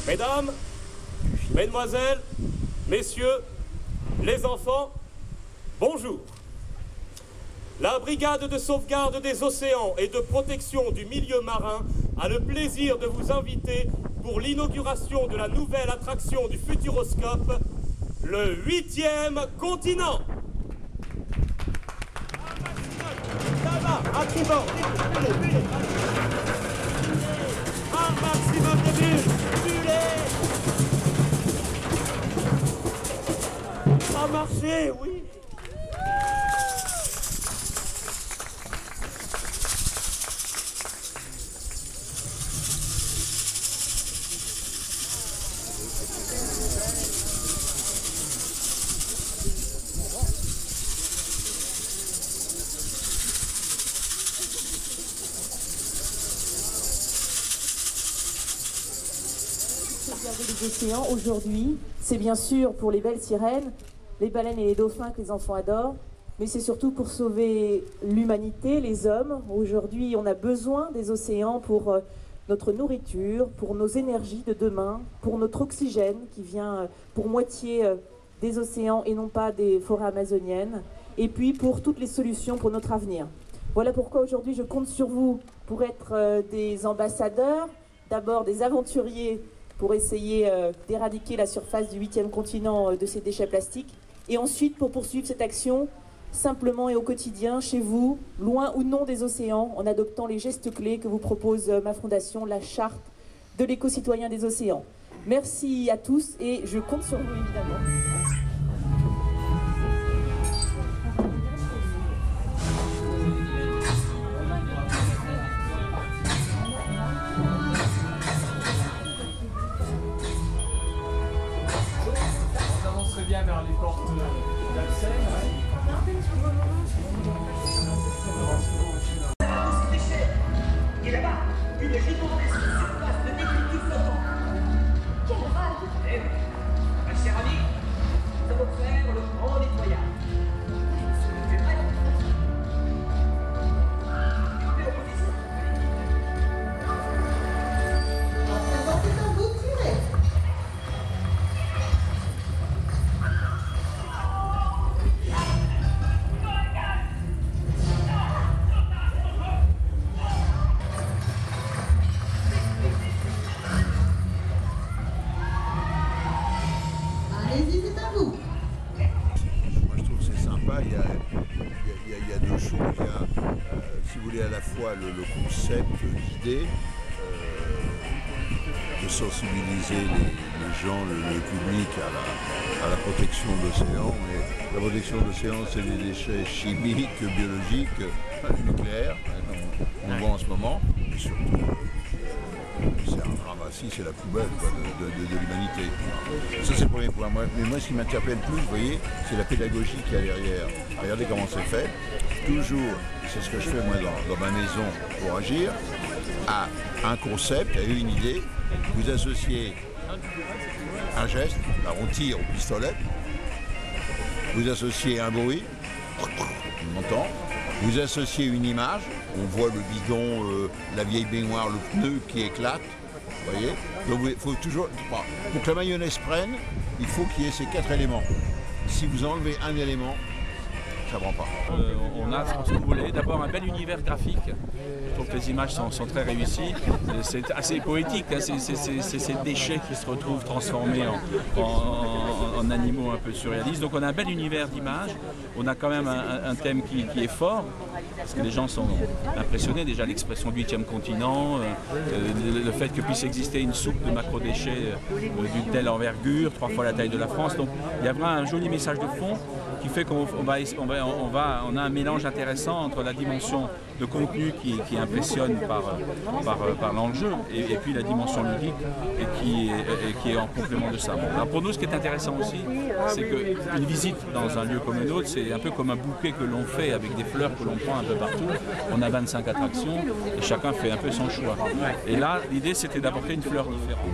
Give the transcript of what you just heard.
Mesdames, Mesdemoiselles, Messieurs, les enfants, bonjour. La brigade de sauvegarde des océans et de protection du milieu marin a le plaisir de vous inviter pour l'inauguration de la nouvelle attraction du Futuroscope, le 8e continent. Ça va, à tribord. Un maximum de bulles. Ça a marché, oui. Les océans aujourd'hui, c'est bien sûr pour les belles sirènes, les baleines et les dauphins que les enfants adorent, mais c'est surtout pour sauver l'humanité, les hommes. Aujourd'hui, on a besoin des océans pour notre nourriture, pour nos énergies de demain, pour notre oxygène qui vient pour moitié des océans et non pas des forêts amazoniennes, et puis pour toutes les solutions pour notre avenir. Voilà pourquoi aujourd'hui je compte sur vous pour être des ambassadeurs, d'abord des aventuriers pour essayer d'éradiquer la surface du 8e continent de ces déchets plastiques, et ensuite pour poursuivre cette action simplement et au quotidien, chez vous, loin ou non des océans, en adoptant les gestes clés que vous propose ma fondation, la charte de l'éco-citoyen des océans. Merci à tous et je compte sur vous évidemment. Bien vers les portes d'Alcène. Et là-bas, une gigantesque surface de détritus flottant. Quelle rage! Eh oui, ma chère amie, nous allons faire le grand nettoyage. Tu es prête? Tu fais opposition? C'est un beau tiré. Allez-y, c'est à vous. Moi je trouve que c'est sympa, il y a deux choses. Il y a, si vous voulez, à la fois le concept, l'idée de sensibiliser les gens, le public à la protection de l'océan. Mais la protection de l'océan, c'est des déchets chimiques, biologiques, nucléaires, on le voit en ce moment, et surtout c'est un ramassis, c'est la poubelle quoi, de l'humanité. Ça c'est le premier point. Mais moi ce qui m'interpelle plus, vous voyez, c'est la pédagogie qu'il y a derrière. Regardez comment c'est fait. Toujours, c'est ce que je fais moi dans ma maison pour agir, à un concept, à une idée, vous associez un geste, là on tire au pistolet, vous associez un bruit, on entend, vous associez une image, on voit le bidon, la vieille baignoire, le pneu qui éclate, vous voyez. Donc il faut toujours, pour que la mayonnaise prenne, il faut qu'il y ait ces 4 éléments. Si vous enlevez un élément, ça ne prend pas. On a ce qu'on voulait. D'abord un bel univers graphique. Je trouve que les images sont très réussies. C'est assez poétique, hein. C'est ces déchets qui se retrouvent transformés en animaux un peu surréalistes. Donc on a un bel univers d'images. On a quand même un thème qui est fort, parce que les gens sont impressionnés. Déjà l'expression du 8e continent, le fait que puisse exister une soupe de macro-déchets d'une telle envergure, 3 fois la taille de la France. Donc il y a vraiment un joli message de fond qui fait qu'on a un mélange intéressant entre la dimension de contenu qui impressionne par l'enjeu et puis la dimension ludique et qui est en complément de ça. Bon, alors pour nous, ce qui est intéressant aussi, c'est qu'une visite dans un lieu comme le nôtre, c'est un peu comme un bouquet que l'on fait avec des fleurs que l'on prend un peu partout. On a 25 attractions et chacun fait un peu son choix. Et là, l'idée, c'était d'apporter une fleur différente.